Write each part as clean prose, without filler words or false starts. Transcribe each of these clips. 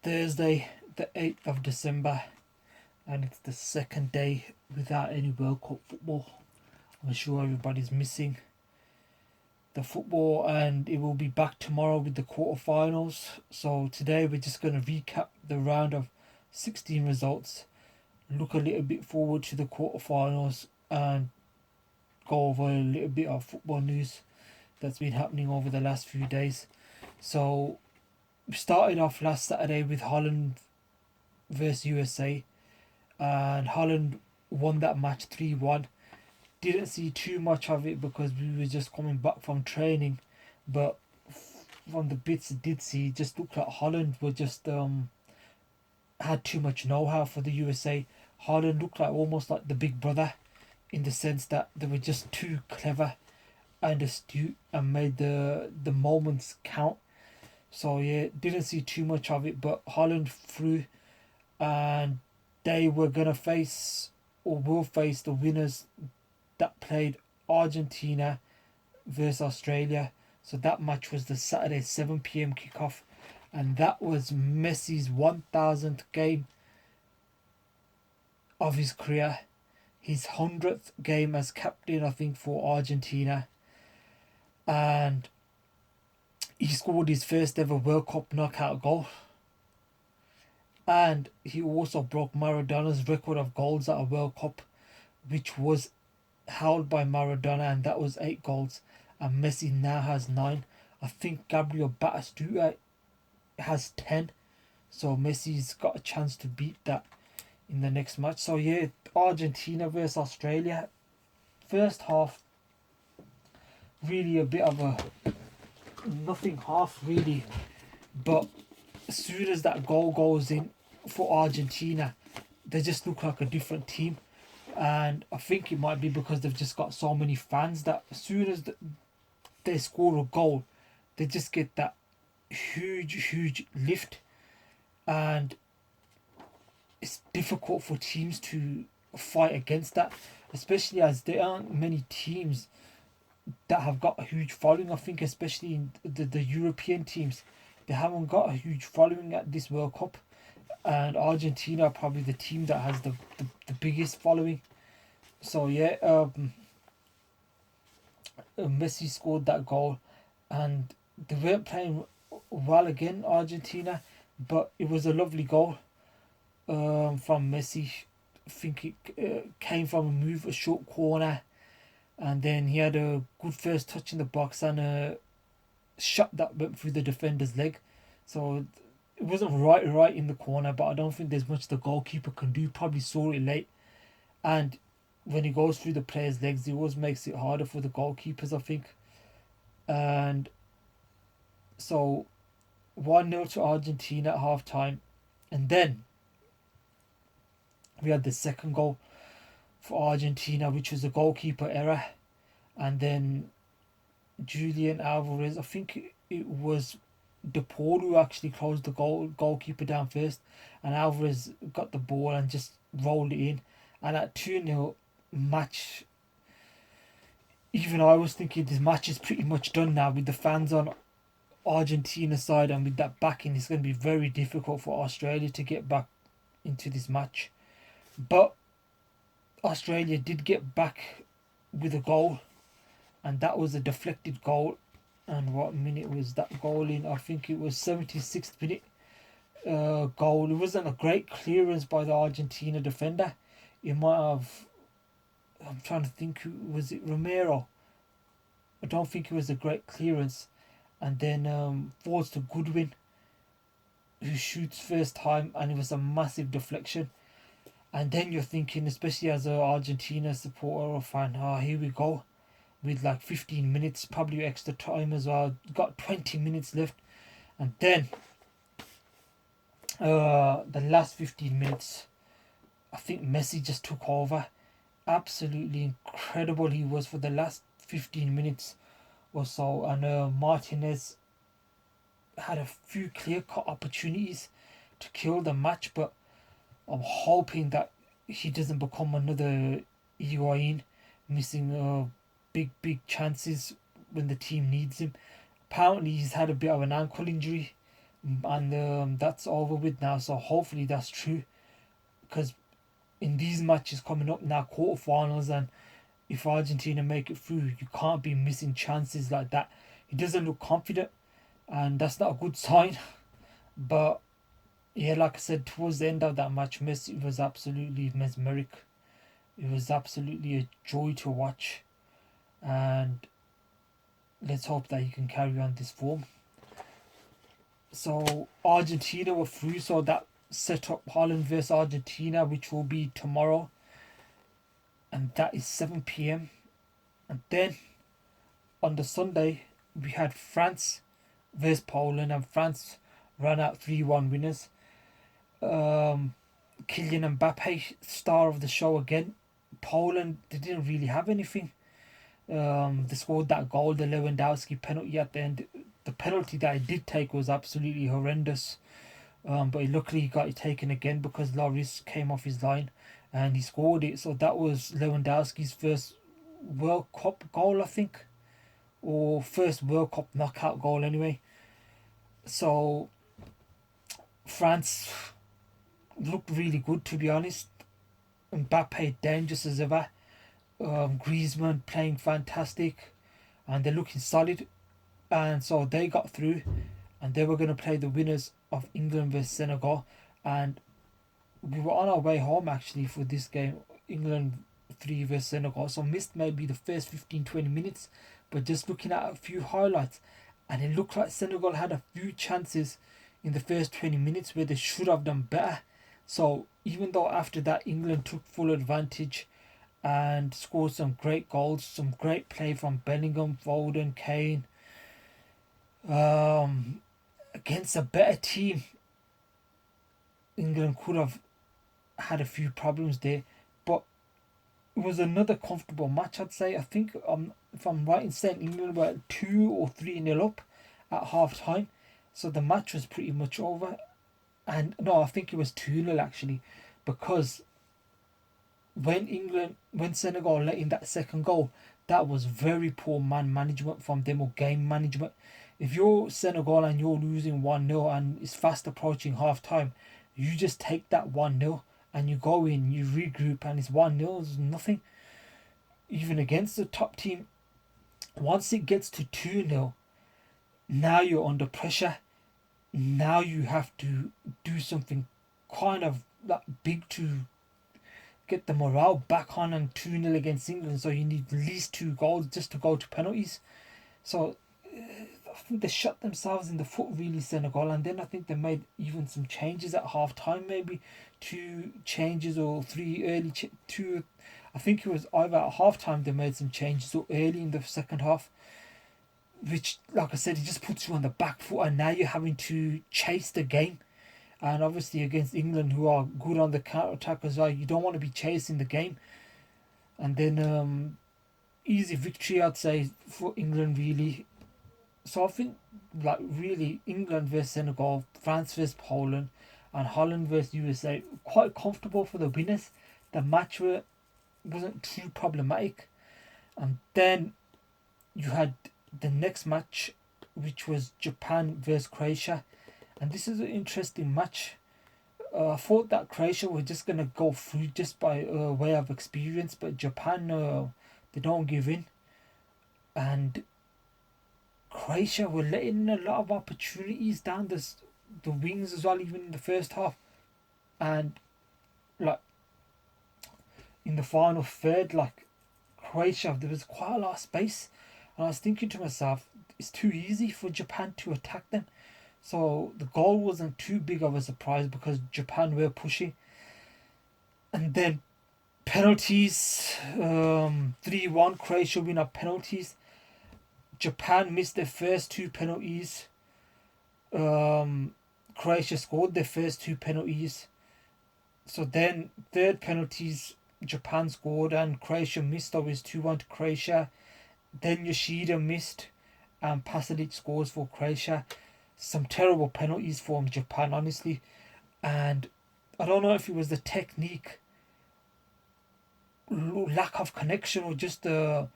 Thursday, the 8th of December, and it's the second day without any World Cup football. I'm sure everybody's missing the football, and it will be back tomorrow with the quarterfinals. So today we're just going to recap the round of 16 results, look a little bit forward to the quarterfinals, and go over a little bit of football news that's been happening over the last few days. So we started off last Saturday with Holland versus USA, and Holland won that match 3-1. Didn't see too much of it because we were just coming back from training, but from the bits I did see, it just looked like Holland were just had too much know-how for the USA. Holland looked like almost like the big brother, in the sense that they were just too clever and astute and made the moments count. So yeah, didn't see too much of it, but Holland through, and they were gonna face or will face the winners that played Argentina versus Australia. So that match was the Saturday 7 p.m. kickoff, and that was Messi's 1000th game of his career, his 100th game as captain, I think, for Argentina, and he scored his first ever World Cup knockout goal. And he also broke Maradona's record of goals at a World Cup, which was held by Maradona, and that was 8 goals. And Messi now has 9. I think Gabriel Batistuta has 10. So Messi's got a chance to beat that in the next match. So yeah, Argentina versus Australia. First half, really a bit of a nothing half really. But as soon as that goal goes in for Argentina, they just look like a different team. And I think it might be because they've just got so many fans that as soon as they score a goal, they just get that huge lift. And it's difficult for teams to fight against that, especially as there aren't many teams that have got a huge following. I think especially in the European teams, they haven't got a huge following at this World Cup, and Argentina are probably the team that has the biggest following. So yeah, Messi scored that goal, and they weren't playing well again, Argentina, but it was a lovely goal from Messi. I think it came from a short corner, and then he had a good first touch in the box and a shot that went through the defender's leg. So it wasn't right in the corner, but I don't think there's much the goalkeeper can do. Probably saw it late, and when he goes through the player's legs, it always makes it harder for the goalkeepers, I think. And so 1-0 to Argentina at half time, and then we had the second goal for Argentina, which was a goalkeeper error, and then Julian Alvarez, I think it was De Paul who actually closed the goalkeeper down first, and Alvarez got the ball and just rolled it in. And at 2-0 match, even I was thinking this match is pretty much done now with the fans on Argentina side, and with that backing, it's going to be very difficult for Australia to get back into this match. But Australia did get back with a goal, and that was a deflected goal. And what minute was that goal in? I think it was 76th minute goal. It wasn't a great clearance by the Argentina defender. It might have, I'm trying to think, was it Romero? I don't think it was a great clearance. And then falls to Goodwin, who shoots first time, and it was a massive deflection. And then you're thinking, especially as an Argentina supporter or fan, here we go. With like 15 minutes, probably extra time as well. Got 20 minutes left. And then the last 15 minutes, I think Messi just took over. Absolutely incredible he was for the last 15 minutes or so. And Martinez had a few clear-cut opportunities to kill the match, but I'm hoping that he doesn't become another Higuain, missing big chances when the team needs him. Apparently he's had a bit of an ankle injury, and that's over with now. So hopefully that's true, because in these matches coming up now, quarterfinals, and if Argentina make it through, you can't be missing chances like that. He doesn't look confident, and that's not a good sign. But yeah, like I said, towards the end of that match, Messi was absolutely mesmeric. It was absolutely a joy to watch, and let's hope that he can carry on this form. So Argentina were through, so that set up Holland versus Argentina, which will be tomorrow, and that is 7 p.m. And then on the Sunday we had France versus Poland, and France ran out 3-1 winners. Um, Kylian Mbappe, star of the show again. Poland, they didn't really have anything. They scored that goal, the Lewandowski penalty at the end. The penalty that he did take was absolutely horrendous. But luckily he got it taken again because Lloris came off his line and he scored it. So that was Lewandowski's first World Cup goal, I think, or first World Cup knockout goal anyway. So France looked really good, to be honest. Mbappe dangerous as ever. Griezmann playing fantastic, and they're looking solid. And so they got through, and they were going to play the winners of England versus Senegal. And we were on our way home actually for this game, England 3 versus Senegal. So missed maybe the first 15-20 minutes, but just looking at a few highlights, and it looked like Senegal had a few chances in the first 20 minutes where they should have done better. So even though after that England took full advantage and scored some great goals, some great play from Bellingham, Foden, Kane, against a better team, England could have had a few problems there. But it was another comfortable match, I'd say. I think, if I'm right in saying, England were 2 or 3-0 up at half time. So the match was pretty much over. And no, I think it was 2-0 actually, because when Senegal let in that second goal, that was very poor man management from them, or game management. If you're Senegal and you're losing 1-0 and it's fast approaching half time, you just take that 1-0 and you go in, you regroup, and it's 1-0, it's nothing. Even against the top team, once it gets to 2-0, now you're under pressure. Now you have to do something kind of like big to get the morale back on, and 2-0 against England, so you need at least 2 goals just to go to penalties. So I think they shot themselves in the foot really, Senegal, and then I think they made even some changes at half time, maybe 2 changes or 3 early two. I think it was either at half time they made some changes or early in the second half, which, like I said, it just puts you on the back foot, and now you're having to chase the game. And obviously against England, who are good on the counter attack as well, you don't want to be chasing the game. And then easy victory, I'd say, for England really. So I think, like, really, England versus Senegal, France versus Poland, and Holland versus USA, quite comfortable for the winners. The match wasn't too problematic. And then you had the next match, which was Japan versus Croatia. And this is an interesting match. I thought that Croatia were just going to go through just by way of experience, but Japan, they don't give in. And Croatia were letting a lot of opportunities down the wings as well, even in the first half. And like in the final third, like Croatia, there was quite a lot of space. And I was thinking to myself, it's too easy for Japan to attack them. So the goal wasn't too big of a surprise because Japan were pushing. And then penalties, 3-1, Croatia win on penalties. Japan missed their first 2 penalties. Croatia scored their first 2 penalties. So then third penalties, Japan scored and Croatia missed. Always 2-1 to Croatia. Then Yoshida missed and Pasalic scores for Croatia. Some terrible penalties from Japan, honestly. And I don't know if it was the technique, lack of connection, or just the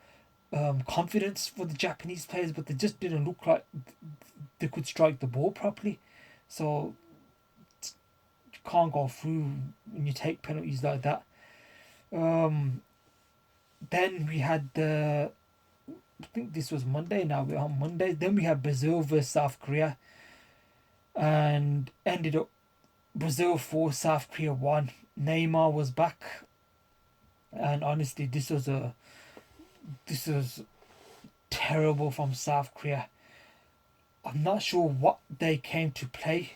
confidence for the Japanese players, but they just didn't look like they could strike the ball properly. So you can't go through when you take penalties like that. Um, then we had I think this was Monday. Now we're on Monday. Then we had Brazil versus South Korea, and ended up Brazil 4, South Korea 1. Neymar was back, and honestly, this was terrible from South Korea. I'm not sure what they came to play,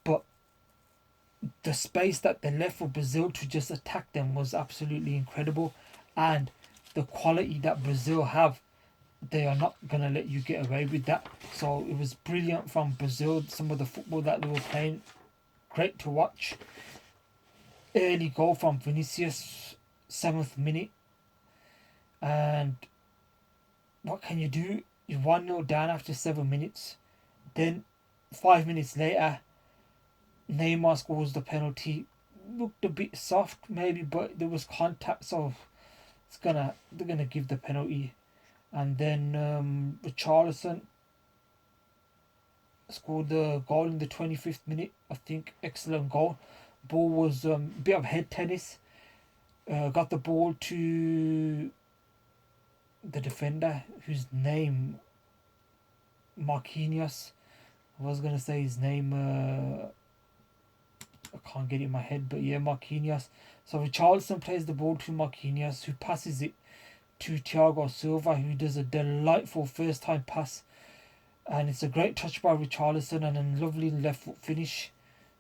but the space that they left for Brazil to just attack them was absolutely incredible, and the quality that Brazil have, they are not gonna let you get away with that. So it was brilliant from Brazil. Some of the football that they were playing, great to watch. Early goal from Vinicius, 7th minute, and what can you do? You're 1-0 down after 7 minutes. Then 5 minutes later, Neymar scores the penalty. Looked a bit soft maybe, but there was contact, so they're gonna give the penalty. And then Richarlison scored the goal in the 25th minute. I think excellent goal. Ball was a bit of head tennis. Got the ball to the defender, whose name Marquinhos. I was gonna say his name. I can't get it in my head, but yeah, Marquinhos. So Richarlison plays the ball to Marquinhos, who passes it to Thiago Silva, who does a delightful first time pass. And it's a great touch by Richarlison and a lovely left foot finish.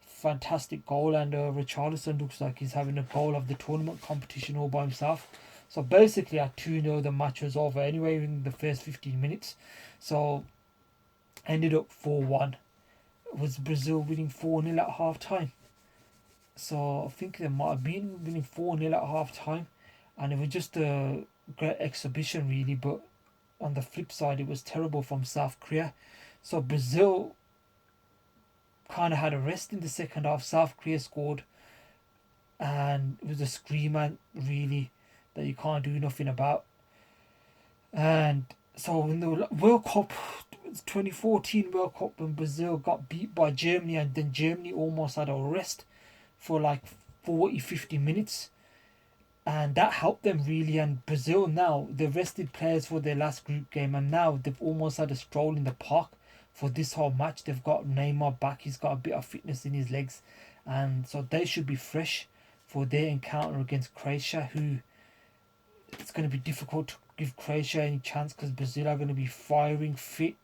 Fantastic goal, and Richarlison looks like he's having a goal of the tournament competition all by himself. So basically at 2-0 the match was over anyway in the first 15 minutes. So ended up 4-1. It was Brazil winning 4-0 at half time. So I think they might have been winning 4-0 at half time, and it was just a great exhibition really. But on the flip side, it was terrible from South Korea. So Brazil kind of had a rest in the second half. South Korea scored, and it was a screamer really that you can't do nothing about. And so in the World Cup, 2014 World Cup, when Brazil got beat by Germany, and then Germany almost had a rest for like 40-50 minutes, and that helped them really. And Brazil now, they've rested players for their last group game, and now they've almost had a stroll in the park for this whole match. They've got Neymar back, he's got a bit of fitness in his legs, and so they should be fresh for their encounter against Croatia, who it's going to be difficult to give Croatia any chance, because Brazil are going to be firing, fit,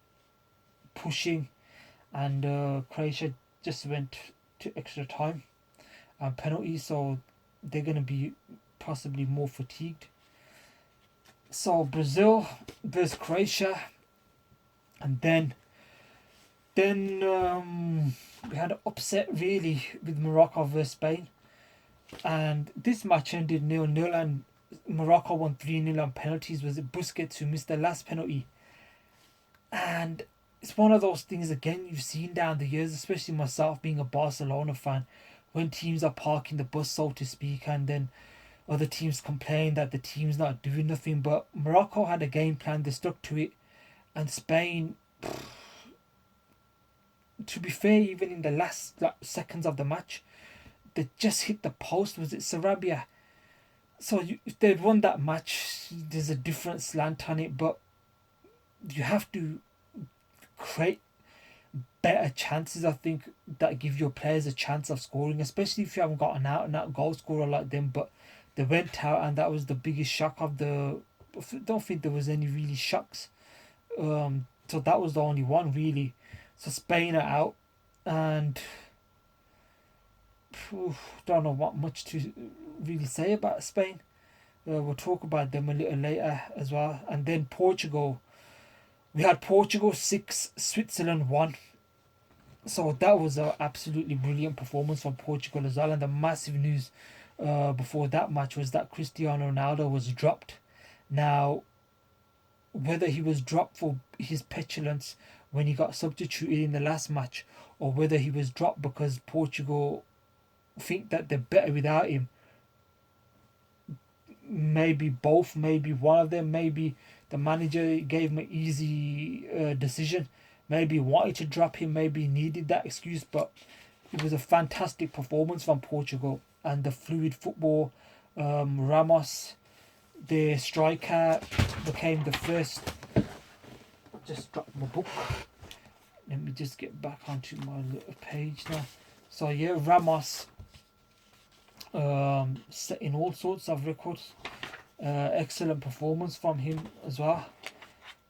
pushing, and Croatia just went to extra time and penalties, so they're going to be possibly more fatigued. So Brazil versus Croatia, and then we had an upset really with Morocco versus Spain, and this match ended 0-0, and Morocco won 3-0 on penalties. Was it Busquets who missed the last penalty? And it's one of those things again you've seen down the years, especially myself being a Barcelona fan, when teams are parking the bus, so to speak, and then other teams complain that the team's not doing nothing. But Morocco had a game plan, they stuck to it, and Spain, to be fair, even in the last seconds of the match, they just hit the post. Was it Sarabia? So if they'd won that match, there's a different slant on it, but you have to create better chances, I think, that give your players a chance of scoring, especially if you haven't got an out and out goal scorer like them. But they went out, and that was the biggest shock of the. I don't think there was any really shocks. So that was the only one really. So Spain are out, and don't know what much to really say about Spain. We'll talk about them a little later as well. And then Portugal. We had Portugal 6, Switzerland 1. So that was an absolutely brilliant performance from Portugal as well. And the massive news before that match was that Cristiano Ronaldo was dropped. Now, whether he was dropped for his petulance when he got substituted in the last match, or whether he was dropped because Portugal think that they're better without him, maybe both, maybe one of them, maybe the manager gave him an easy decision. maybe wanted to drop him, maybe needed that excuse, but it was a fantastic performance from Portugal and the fluid football. Ramos, the striker, became the first. Just dropped my book. Let me just get back onto my little page now. So yeah, Ramos setting all sorts of records. Excellent performance from him as well.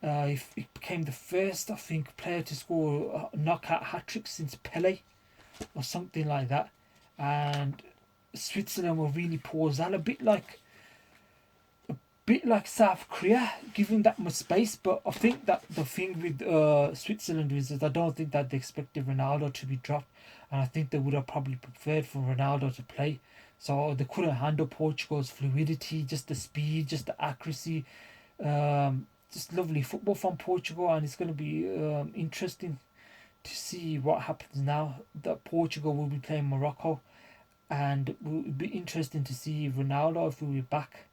He became the first, I think, player to score a knockout hat-trick since Pele or something like that. And Switzerland were really paused out, a bit like South Korea, giving that much space. But I think that the thing with Switzerland is that I don't think that they expected Ronaldo to be dropped, and I think they would have probably preferred for Ronaldo to play. So they couldn't handle Portugal's fluidity, just the speed, just the accuracy. Just lovely football from Portugal, and it's going to be interesting to see what happens now that Portugal will be playing Morocco, and it will be interesting to see Ronaldo if he'll be back.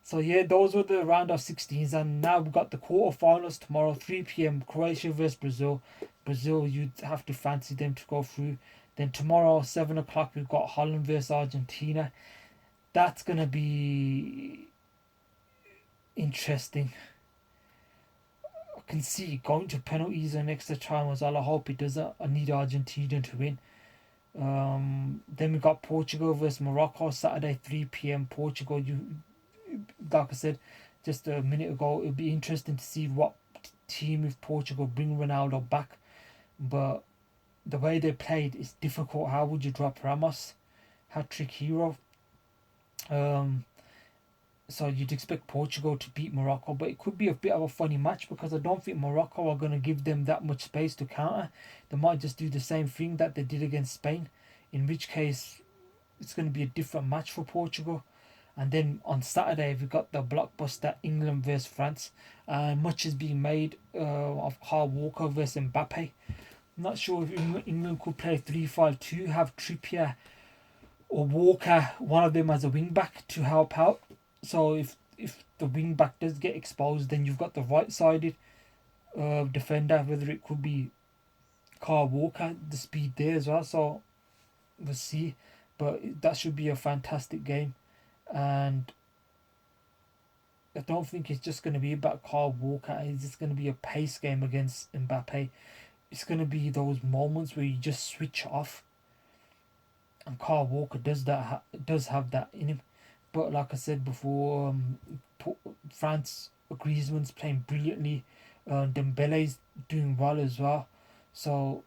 So yeah, those were the round of 16s, and now we've got the quarterfinals tomorrow, 3 p.m. Croatia versus Brazil. Brazil, you'd have to fancy them to go through. Then tomorrow, 7 o'clock, we've got Holland versus Argentina. That's gonna be interesting. I can see going to penalties and extra time as well. I hope it doesn't. I need Argentina to win. Then we got Portugal versus Morocco, Saturday 3 p.m. Portugal. Like I said just a minute ago, it'll be interesting to see what team if Portugal bring Ronaldo back. But the way they played is difficult. How would you drop Ramos, hat-trick hero? So you'd expect Portugal to beat Morocco, but it could be a bit of a funny match because I don't think Morocco are going to give them that much space to counter. They might just do the same thing that they did against Spain, in which case it's going to be a different match for Portugal. And then on Saturday we've got the blockbuster England versus France. Much is being made of Kyle Walker versus Mbappe. I'm not sure if England could play 3-5-2, have Trippier or Walker, one of them as a wing back to help out. So if the wing back does get exposed, then you've got the right-sided defender, whether it could be Kyle Walker, the speed there as well. So we'll see, but that should be a fantastic game. And I don't think it's just going to be about Kyle Walker. It's just going to be a pace game against Mbappe. It's going to be those moments where you just switch off, and Kyle Walker does have that in him. But like I said before, France, Griezmann's playing brilliantly. Dembele's doing well as well. So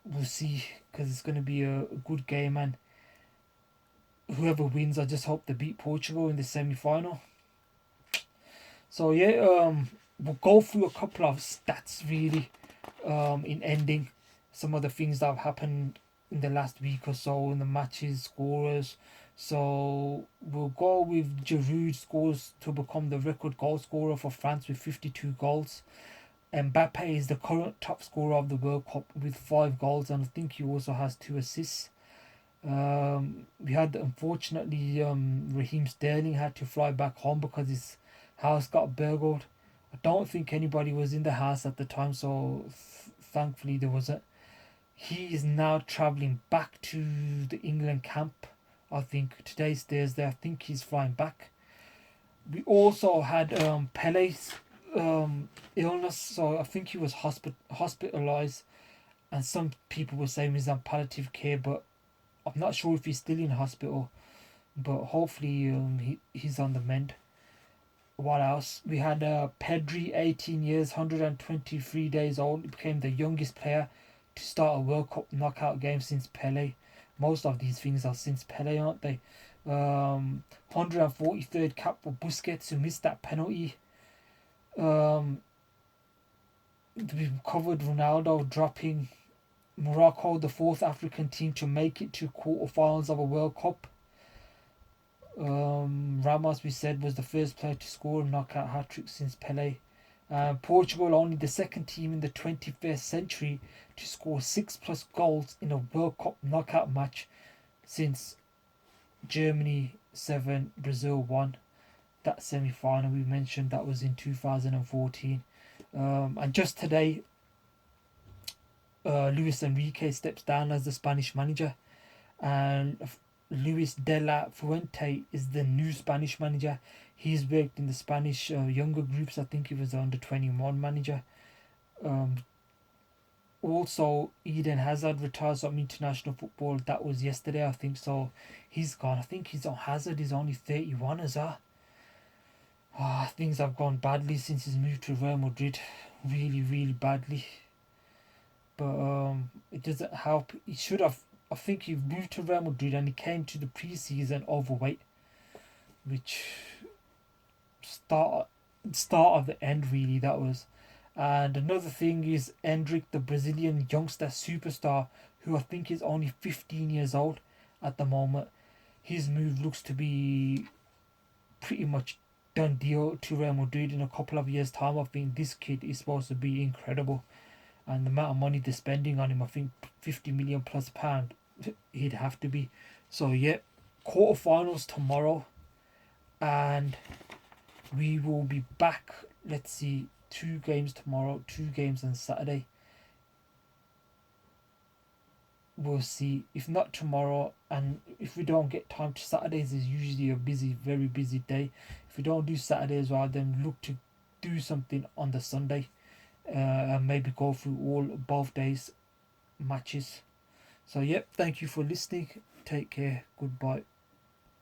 we'll see, because it's going to be a good game, and whoever wins, I just hope they beat Portugal in the semi-final. So yeah, we'll go through a couple of stats really in ending some of the things that have happened in the last week or so in the matches, scorers. So we'll go with Giroud scores to become the record goal scorer for France with 52 goals. Mbappe is the current top scorer of the World Cup with 5 goals, and I think he also has 2 assists. We had, unfortunately, Raheem Sterling had to fly back home because his house got burgled. I don't think anybody was in the house at the time, so thankfully there wasn't. He is now travelling back to the England camp. I think today's Thursday. I think he's flying back. We also had Pele's illness, so I think he was hospitalised, and some people were saying he's on palliative care, but I'm not sure if he's still in hospital. But hopefully he's on the mend. What else? We had Pedri, 18 years, 123 days old. He became the youngest player to start a World Cup knockout game since Pele. Most of these things are since Pele, aren't they? 143rd cap for Busquets, who missed that penalty. We covered Ronaldo dropping Morocco, the 4th African team to make it to quarterfinals of a World Cup. Ramos, we said, was the first player to score a knockout hat-trick since Pele. Portugal, only the 2nd team in the 21st century to score 6+ goals in a World Cup knockout match since Germany 7, Brazil 1. That semi-final we mentioned, that was in 2014. And just today, Luis Enrique steps down as the Spanish manager, and Luis de la Fuente is the new Spanish manager. He's worked in the Spanish younger groups. I think he was the under 21 manager. Um, Also, Eden Hazard retires from international football. That was yesterday, I think. So he's gone. I think he's on Hazard. He's only 31 as well. Things have gone badly since he's moved to Real Madrid. Really, really badly. But it doesn't help. He should have. I think he moved to Real Madrid and he came to the preseason overweight, which start start of the end really that was. And another thing is Endrick, the Brazilian youngster superstar, who I think is only 15 years old at the moment. His move looks to be pretty much done deal to Real Madrid in a couple of years' time. I think this kid is supposed to be incredible, and the amount of money they're spending on him, I think 50 million plus pound, he'd have to be. So yeah, quarterfinals tomorrow, and we will be back. Let's see, 2 games tomorrow, 2 games on Saturday. We'll see. If not tomorrow, and if we don't get time to Saturdays, is usually a busy, very busy day. If we don't do Saturday as well, then look to do something on the Sunday, and maybe go through all both days matches. So yep, thank you for listening. Take care. Goodbye.